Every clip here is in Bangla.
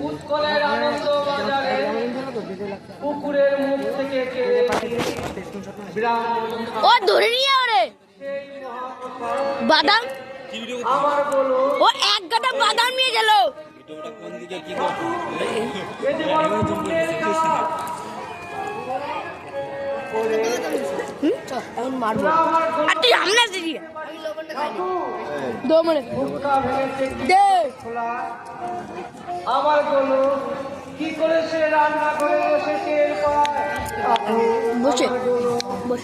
উৎকলের আনন্দ বাজারে পুকুরের মুখ থেকে ও ধরে নিয়ে ওরে বাদাম আমার বলো ও এক গাদা বাদাম নিয়ে গেল এখন মারবো আর তুই আমনে দিদি দো মানে দে আমার বলো কি করে সে রান্না করে বসে টের পায় বসে বস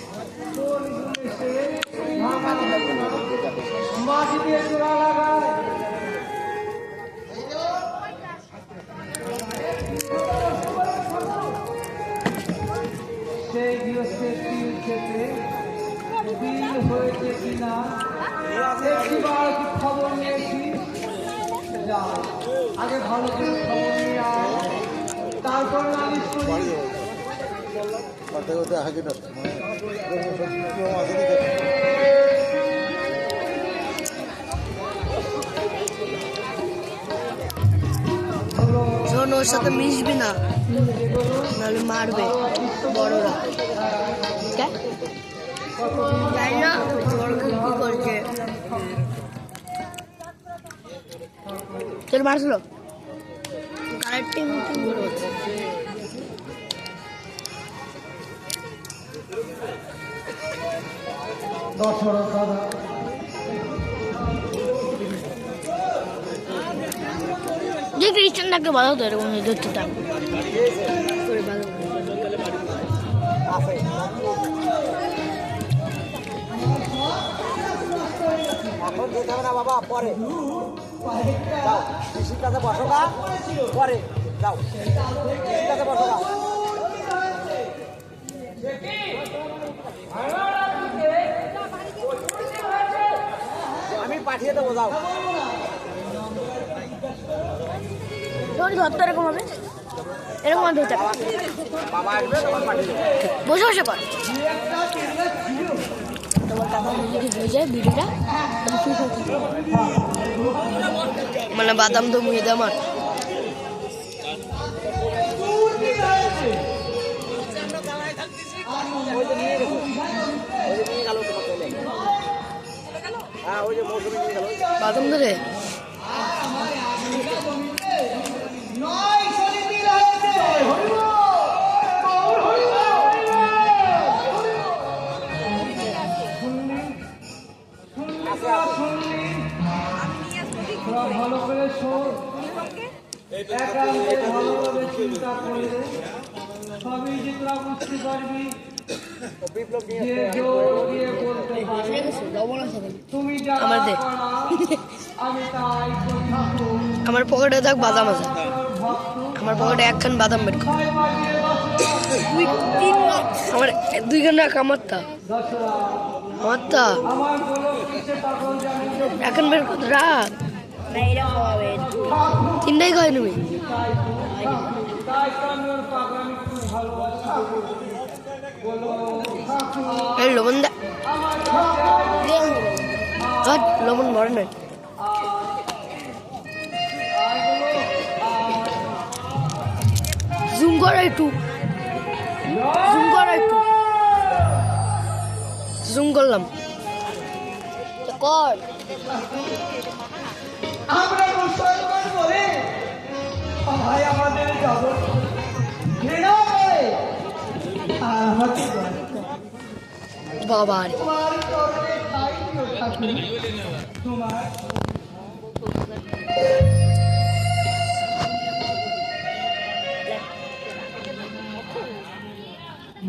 মাটি দিয়ে চূড়া লাগায় সেই গৃহস্থের তিল খেতে তিল হয়েছে কিনা একটিবার কি খবর নিয়েছি যা আগে ভালো করে খবর নিয়ে আয় তারপর নালিশ করি শোন ওর সাথে মিশবি না নাহলে মারবে বড়রা তাই না বড়কে কি করছে তোর মারছিল কারেক্ট দশরথ দাদা যে খ্রিস্টানটাকে বাধা তো এরকম ধরতে এখন যেতে হবে না বাবা পরে যাও কৃষির কাছে বসো গা পরে যাও কৃষির কাছে বসো গা আমি পাঠিয়ে দেবো যাও ধরতে এরকম হবে এরকম ধরতে বাবা আসবে তোমার পাঠিয়ে দেবো বসে বসে কর তোমার টাকা নিজেকে দিয়ে যায় ভিডিওটা মানে বাদাম তো মুয়ে দেয় আমার হ্যাঁ ওই যে মৌসুমি নিয়ে গেল বাদাম ধরে ভালো করে শোন একান্তে ভালোভাবে চিন্তা করলে সবই যে তোরা বুঝতে পারবি যে জোর দিয়ে বলতে পারি তুমি যা আমার দে। আমি তাই করি আমার পকেটে দেখ বাদাম আছে আমার পকেটে একখান বাদাম বের কর আমার দুই খান রাখ আমারটা আমার বলো কিসে পাগল জানি এখন বের কর রাখ তিনটাই খাই তুমি তাই আমি ওর পাগলামি খুব ভালোবাসি বলো এই লবণ দে লবণ ভরে নাই জুম কর একটু জুম করলাম কর আমরা মুসলমান বলে ভাই আমাদের জগৎ ঘৃণা করে আমাকে বাবা তোমার চরণে ঠাই দিও ঠাকুর তোমার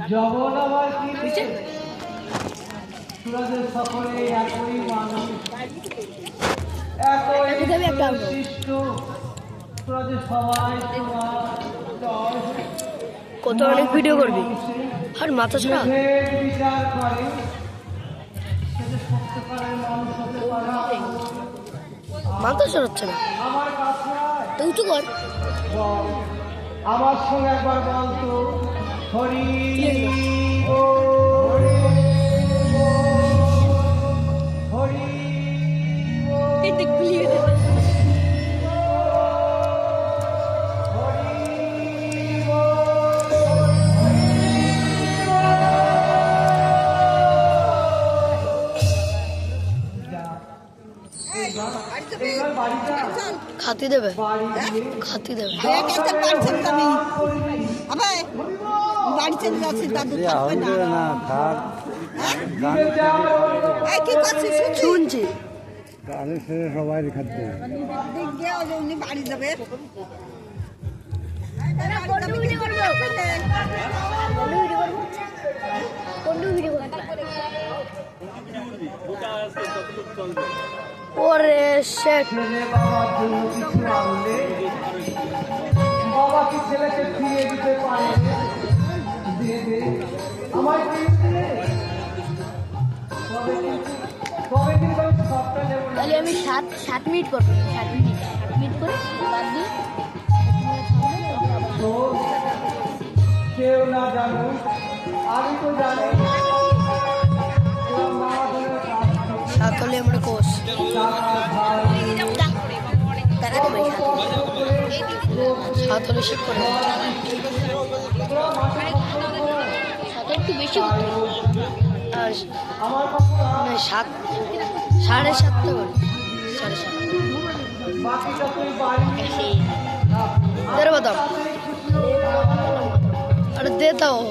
জবন আমার কি তোরা যে সকলে একই মানুষ একই সৃষ্ট তোরা যে সবাই কত অনেক ভিডিও করবি আর মাথা ছাড়া বিচার করে সেটা সত্যকারের মানুষ হতে পারে মাথা ছাড়াচ্ছে না আমার কাছে তো উঁচু কর বল, আমার সঙ্গে একবার বলতো হরি হরি খাতি দেবে বাড়ি গিয়ে খাতি দেবে পারছেন তো নেই আবে বাড়ি চলে যাচ্ছি দাদু থাকবে না দিকে যাওয়ার এই কি করছিস শুনছি সবাই খাদ্য দিক দিয়ে উনি বাড়ি যাবে ওরে শেট ছেলে বাবার জন্য কিছু আনলে বাবা কি ছেলেকে ফিরিয়ে দিতে পারে? দিয়ে দে আমার কিন্তু তবে কিন্তু আমি সবটা নেবো না। তাহলে আমি 7 মিনিট করবো 7 মিনিট করে বাদ দিয়ে তো কেউ না জানুক, আমি তো জানি তোর মা ধরে কাজ করছে, সাতলে আমরা কোষ টাকা ধার টাকা দেবে সাতলে শিখ করে সাত একটু বেশি করতে আর আমার কথা না 7:30 করে 7:30 বাকিটা তুই বাড়ি तेरे बताओ अरे देता हो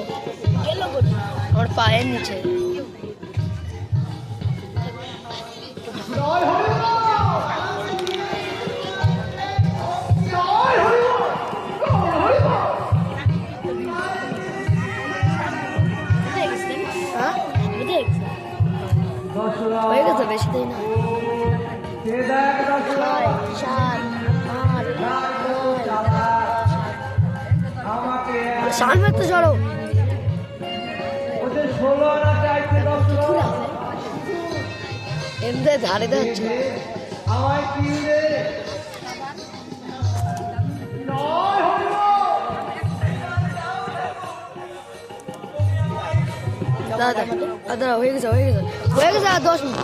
और पाए नीचे হয়ে গেছে বেশি দিই না কে দেখ দশরা 7 আমাকে सामने तो चढ़ो ওদের 16 আনা চাইছে দশরা এমনি ধারে যাচ্ছে আমায় কি রে নয় হইল দাদা দাদা হয়ে গেছে আর 10 মিনিট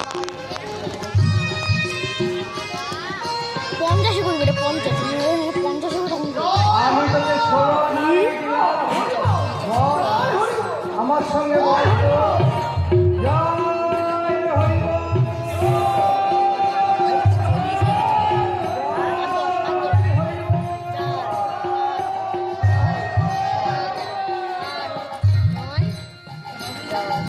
50 করবে এটা 50 তখন আমি তোকে 16 আনা দিলাম। আমার সঙ্গে বল